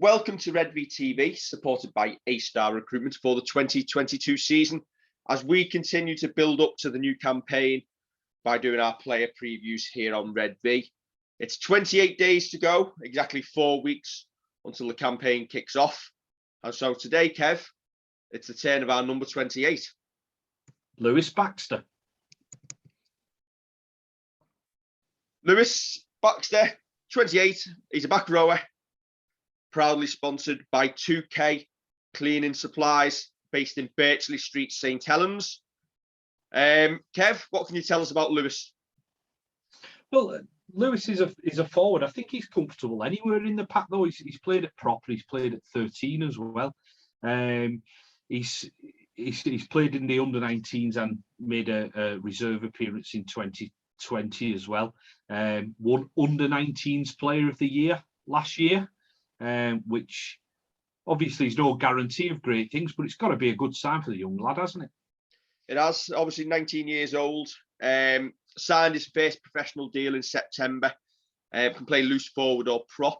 Welcome to Redvee TV, supported by A-Star Recruitment for the 2022 season, as we continue to build up to the new campaign by doing our player previews here on Redvee. It's 28 days to go, exactly 4 weeks until the campaign kicks off. And so today, Kev, it's the turn of our number 28. Lewis Baxter. Lewis Baxter, 28, he's a back rower, proudly sponsored by 2K Cleaning Supplies, based in Birchley Street, St Helens. Kev, what can you tell us about Lewis? Well, Lewis is a forward. I think he's comfortable anywhere in the pack, though. He's played at prop, he's played at 13 as well. He's played in the under-19s and made a reserve appearance in 2020 as well. Won under-19s Player of the Year last year, which obviously is no guarantee of great things, but it's got to be a good sign for the young lad, hasn't it? It has. Obviously 19 years old. Signed his first professional deal in September. Can play loose forward or prop.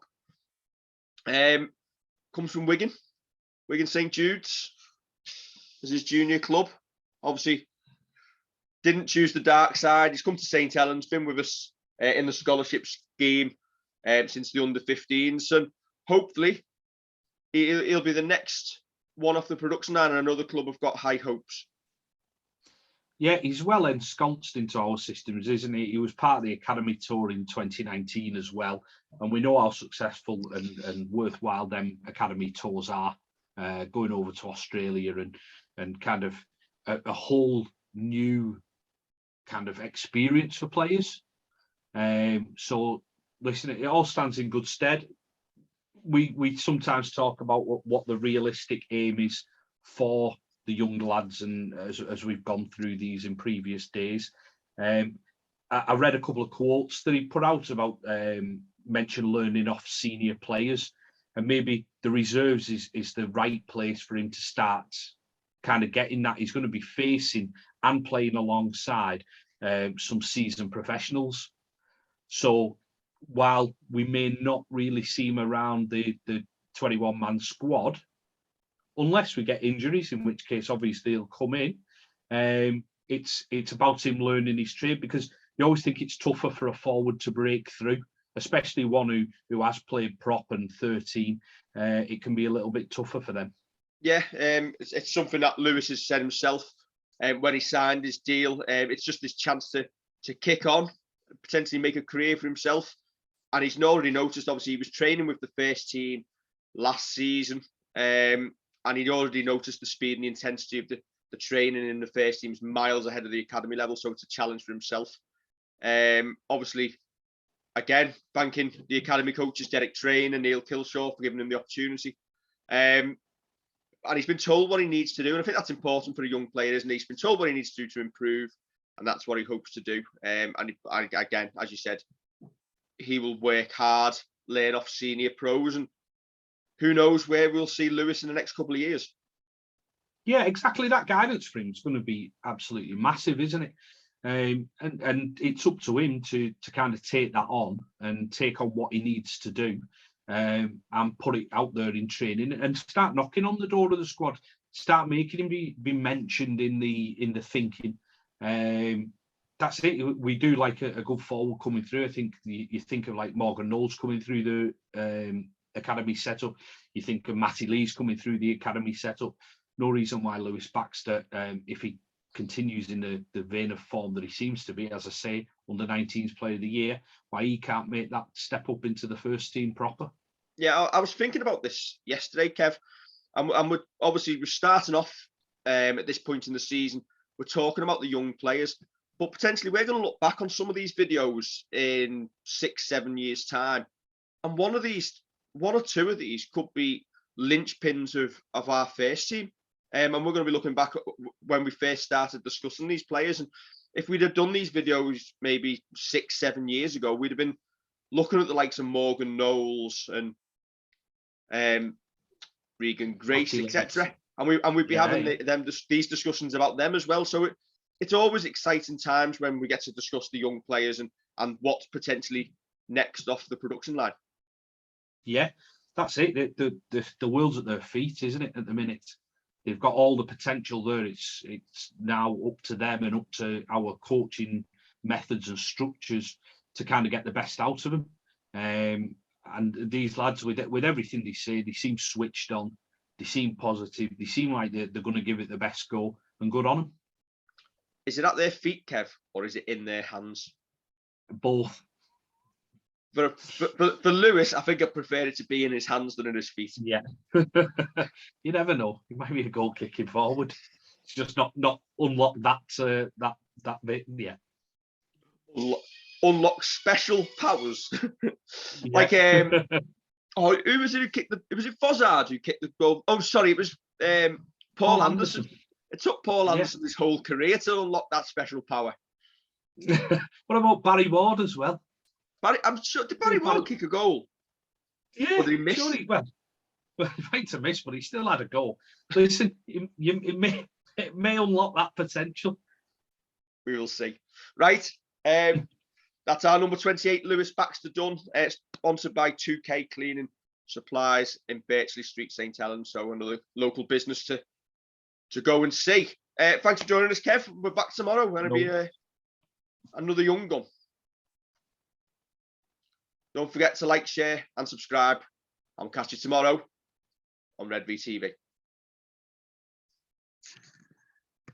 Comes from Wigan St Jude's as his junior club. Obviously didn't choose the dark side. He's come to St Helens, been with us in the scholarship scheme since the under-15s, and hopefully he'll be the next one off the production line, and another club have got high hopes. Yeah, he's well ensconced into our systems, isn't he? He was part of the academy tour in 2019 as well, and we know how successful and worthwhile them academy tours are, going over to Australia and kind of a whole new kind of experience for players. So listen, it all stands in good stead. We sometimes talk about what the realistic aim is for the young lads, and as we've gone through these in previous days. I read a couple of quotes that he put out about mention learning off senior players, and maybe the reserves is the right place for him to start kind of getting that. He's going to be facing and playing alongside some seasoned professionals. So while we may not really see him around the 21-man squad, unless we get injuries, in which case obviously he'll come in, it's about him learning his trade, because you always think it's tougher for a forward to break through, especially one who has played prop and 13. It can be a little bit tougher for them. Yeah, it's something that Lewis has said himself when he signed his deal. It's just his chance to kick on, potentially make a career for himself. And he's already noticed, obviously, he was training with the first team last season, and he'd already noticed the speed and the intensity of the training in the first team is miles ahead of the academy level, so it's a challenge for himself. Obviously, again, thanking the academy coaches, Derek Train and Neil Kilshaw, for giving him the opportunity. And he's been told what he needs to do, and I think that's important for a young player, isn't he? He's been told what he needs to do to improve, and that's what he hopes to do. And again, as you said, he will work hard, learn off senior pros, and who knows where we'll see Lewis in the next couple of years. Yeah, exactly. That guidance for him is going to be absolutely massive, isn't it? And it's up to him to kind of take that on and take on what he needs to do, and put it out there in training and start knocking on the door of the squad, start making him be mentioned in the thinking. That's it. We do like a good forward coming through. I think you think of like Morgan Knowles coming through the academy setup. You think of Matty Lees coming through the academy setup. No reason why Lewis Baxter, if he continues in the vein of form that he seems to be, as I say, under-19s Player of the Year, why he can't make that step up into the first team proper. Yeah, I was thinking about this yesterday, Kev, and we're starting off at this point in the season. We're talking about the young players, but potentially we're going to look back on some of these videos in 6-7 years' time, and one or two of these could be linchpins of our first team. And we're going to be looking back at when we first started discussing these players. And if we'd have done these videos maybe 6-7 years ago, we'd have been looking at the likes of Morgan Knowles and Regan Grace, etc. And we'd be having these discussions about them as well. So it's always exciting times when we get to discuss the young players and what's potentially next off the production line. Yeah, that's it. The world's at their feet, isn't it? At the minute, they've got all the potential there. It's now up to them and up to our coaching methods and structures to kind of get the best out of them. And these lads, with everything they say, they seem switched on. They seem positive. They seem like they're going to give it the best go, and good on them. Is it at their feet, Kev, or is it in their hands? Both. For Lewis, I think I prefer it to be in his hands than in his feet. Yeah. You never know. It might be a goal kicking forward. It's just not unlock that bit. Yeah. Unlock special powers. Like oh, who was it who kicked was it Fozzard who kicked the goal? Oh, sorry, it was Paul Anderson. It took Paul Anderson his whole career to unlock that special power. What about Barry Ward as well? I'm sure, did Barry Ward kick a goal? Yeah, or did he miss? Sure he might have missed, but he still had a goal. Listen, it may unlock that potential. We will see. Right, that's our number 28, Lewis Baxter done. Sponsored by 2K Cleaning Supplies in Birchley Street, St Helens. So another local business to go and see. Thanks for joining us, Kev. We're back tomorrow. We're going to be another young gun. Don't forget to like, share, and subscribe. I'll catch you tomorrow on Redvee TV.